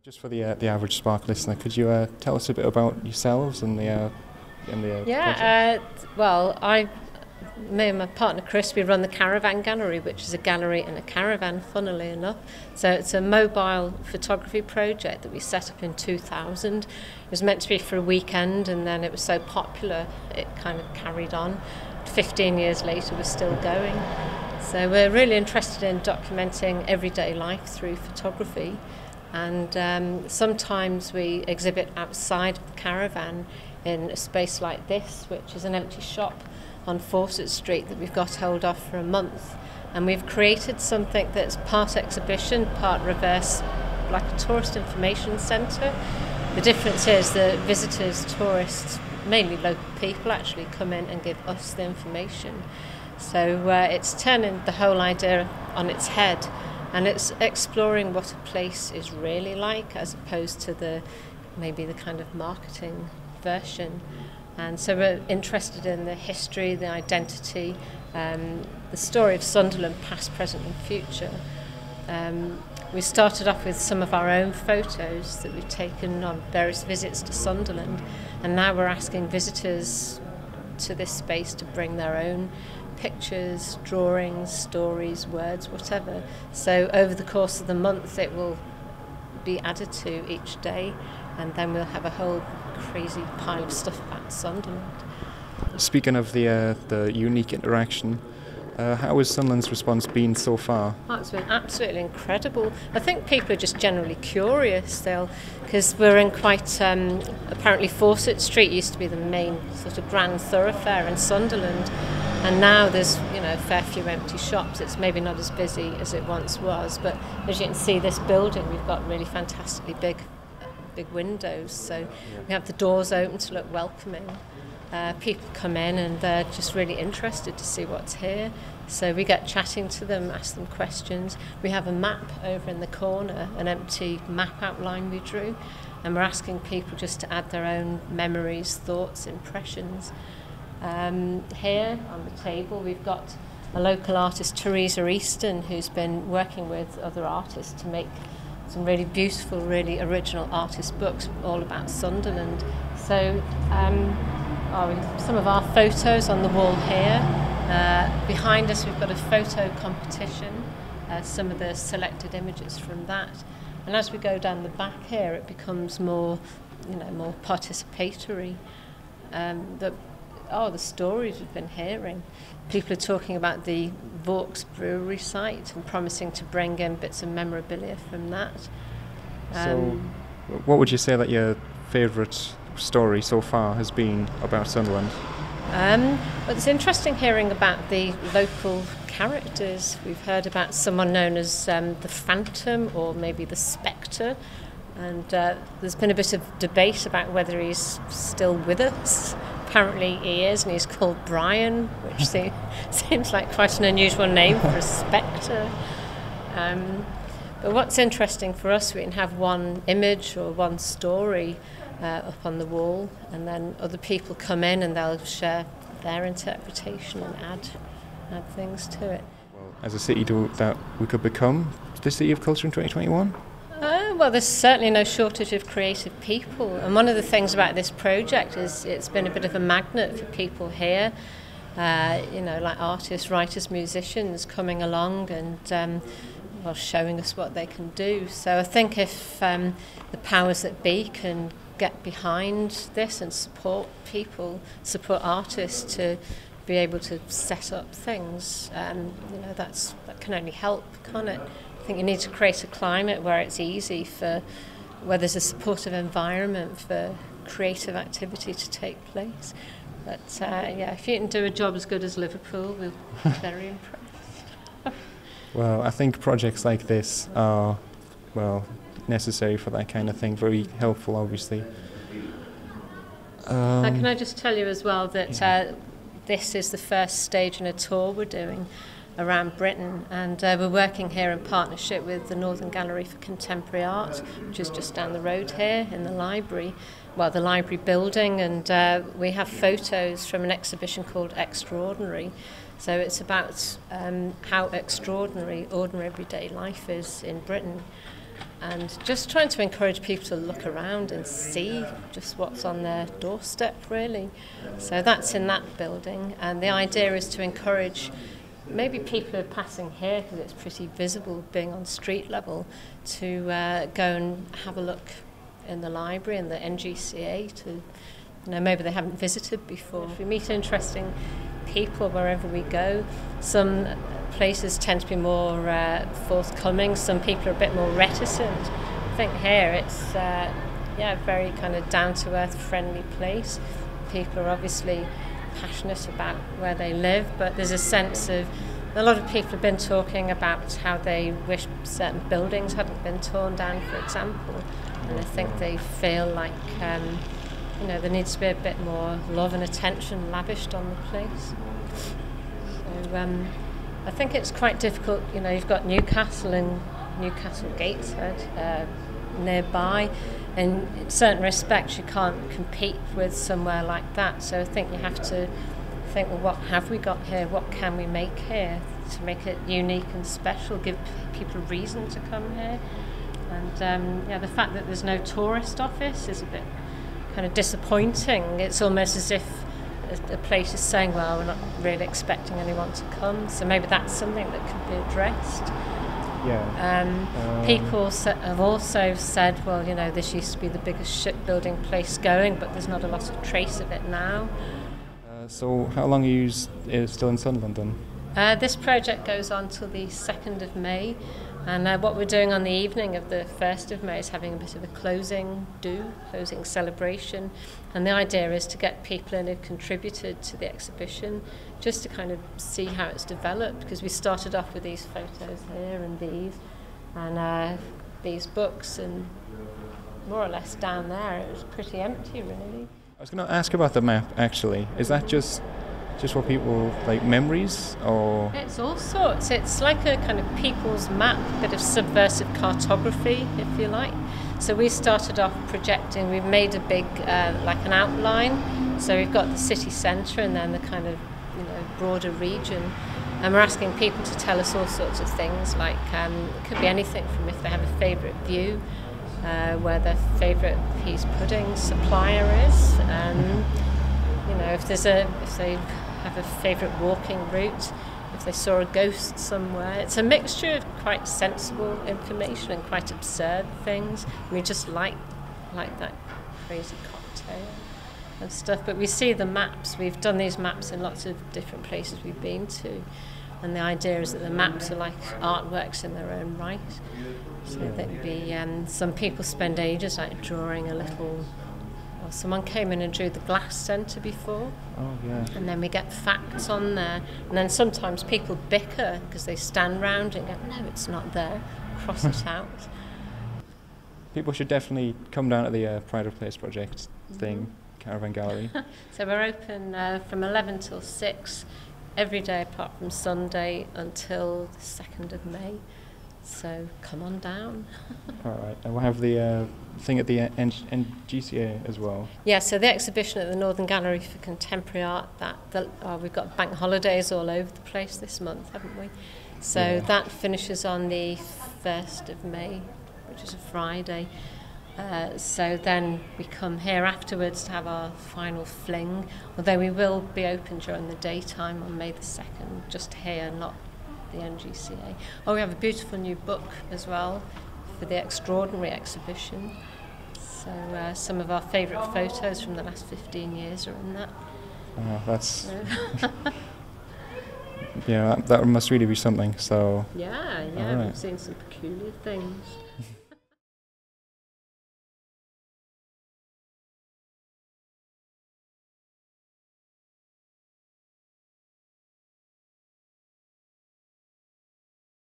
Just for the average Spark listener, could you tell us a bit about yourselves and the project? Me and my partner Chris, we run the Caravan gallery, which is a gallery and a caravan, funnily enough. So it's a mobile photography project that we set up in 2000. It was meant to be for a weekend, and then it was so popular it kind of carried on. 15 years later, we're still going. So we're really interested in documenting everyday life through photography. And sometimes we exhibit outside of the Caravan in a space like this, which is an empty shop on Fawcett Street that we've got hold of for a month. And we've created something that's part exhibition, part reverse, like a tourist information centre. The difference is that visitors, tourists, mainly local people, actually come in and give us the information. So it's turning the whole idea on its head. And it's exploring what a place is really like, as opposed to maybe the kind of marketing version. And so we're interested in the history, the identity, the story of Sunderland, past, present and future. We started off with some of our own photos that we've taken on various visits to Sunderland, and now we're asking visitors to this space to bring their own pictures, drawings, stories, words, whatever. So over the course of the month it will be added to each day, and then we'll have a whole crazy pile of stuff about Sunderland. Speaking of the unique interaction, how has Sunderland's response been so far? Oh, it's been absolutely incredible. I think people are just generally curious because we're in quite, apparently Fawcett Street used to be the main sort of grand thoroughfare in Sunderland, and now there's a fair few empty shops. It's maybe not as busy as it once was, but as you can see, this building, we've got really fantastically big windows, so we have the doors open to look welcoming. People come in and they're just really interested to see what's here, so we get chatting to them, ask them questions. We have a map over in the corner, an empty map outline we drew, and we're asking people just to add their own memories, thoughts, impressions. Here on the table we've got a local artist, Teresa Easton, who's been working with other artists to make some really beautiful, really original artist books all about Sunderland. So some of our photos on the wall here. Behind us we've got a photo competition, some of the selected images from that. And as we go down the back here it becomes more participatory. The stories we've been hearing. People are talking about the Vaux brewery site and promising to bring in bits of memorabilia from that. So what would you say that your favourite story so far has been about Sunderland? Well, it's interesting hearing about the local characters. We've heard about someone known as the Phantom or maybe the Spectre, and there's been a bit of debate about whether he's still with us. Apparently he is, and he's called Brian, which seems like quite an unusual name for a spectre. But what's interesting for us, we can have one image or one story up on the wall, and then other people come in and they'll share their interpretation and add things to it. Well, as a city that we could become the City of Culture in 2021? Well, there's certainly no shortage of creative people, and one of the things about this project is it's been a bit of a magnet for people here, like artists, writers, musicians coming along and showing us what they can do. So I think if the powers that be can get behind this and support people, support artists to be able to set up things, that can only help, can't it? I think you need to create a climate where it's easy where there's a supportive environment for creative activity to take place. But if you can do a job as good as Liverpool, we'll be very impressed. Well, I think projects like this are, necessary for that kind of thing, very helpful, obviously. Can I just tell you as well that this is the first stage in a tour we're doing around Britain, and we're working here in partnership with the Northern Gallery for Contemporary Art, which is just down the road here in the library, the library building, and we have photos from an exhibition called Extraordinary. So it's about how extraordinary ordinary everyday life is in Britain. and just trying to encourage people to look around and see just what's on their doorstep, really. So that's in that building, and the idea is to encourage maybe people who are passing here, because it's pretty visible being on street level, to go and have a look in the library and the NGCA to, maybe they haven't visited before. If we meet interesting people wherever we go, some places tend to be more forthcoming, some people are a bit more reticent. I think here it's a very kind of down-to-earth friendly place. People are obviously passionate about where they live, but there's a sense of, a lot of people have been talking about how they wish certain buildings hadn't been torn down, for example, and I think they feel like there needs to be a bit more love and attention lavished on the place. So I think it's quite difficult. You've got Newcastle and Newcastle Gateshead nearby, and in certain respects you can't compete with somewhere like that. So I think you have to think, well, what have we got here? What can we make here to make it unique and special? Give people a reason to come here. And the fact that there's no tourist office is a bit kind of disappointing. It's almost as if a place is saying, well, we're not really expecting anyone to come, so maybe that's something that could be addressed. People have also said, well, this used to be the biggest shipbuilding place going, but there's not a lot of trace of it now. So how long are you still in Sunderland then? This project goes on till the 2nd of May, and what we're doing on the evening of the 1st of May is having a bit of a closing celebration, and the idea is to get people in who've contributed to the exhibition just to kind of see how it's developed, because we started off with these photos here and these books, and more or less down there it was pretty empty, really. I was going to ask about the map, actually. Is that just for people, like memories, or...? It's all sorts. It's like a kind of people's map, a bit of subversive cartography, if you like. So we started off projecting, we've made a big, like an outline. So we've got the city centre and then the kind of, broader region. And we're asking people to tell us all sorts of things, like it could be anything from if they have a favourite view, where their favourite peas pudding supplier is, if they have a favourite walking route, if they saw a ghost somewhere. It's a mixture of quite sensible information and quite absurd things. We just like that crazy cocktail and stuff. But we see the maps. We've done these maps in lots of different places we've been to, and the idea is that the maps are like artworks in their own right. So there'd be some people spend ages like drawing a little. Well, someone came in and drew the glass centre before. Oh yeah. And then we get facts on there, and then sometimes people bicker because they stand round and go, "No, it's not there. Cross it out." People should definitely come down to the Pride of Place project thing, Caravan Gallery. So we're open from 11 till 6 every day apart from Sunday until the 2nd of May. So come on down. All right, and we'll have the thing at the NGCA as well. Yeah, so the exhibition at the Northern Gallery for Contemporary Art, we've got bank holidays all over the place this month, haven't we? So that finishes on the 1st of May, which is a Friday. So then we come here afterwards to have our final fling, although we will be open during the daytime on May the 2nd, just here, not the NGCA. Oh, we have a beautiful new book as well for the Extraordinary exhibition. So some of our favourite photos from the last 15 years are in that. That's... that must really be something, so... Yeah, right. We've seen some peculiar things.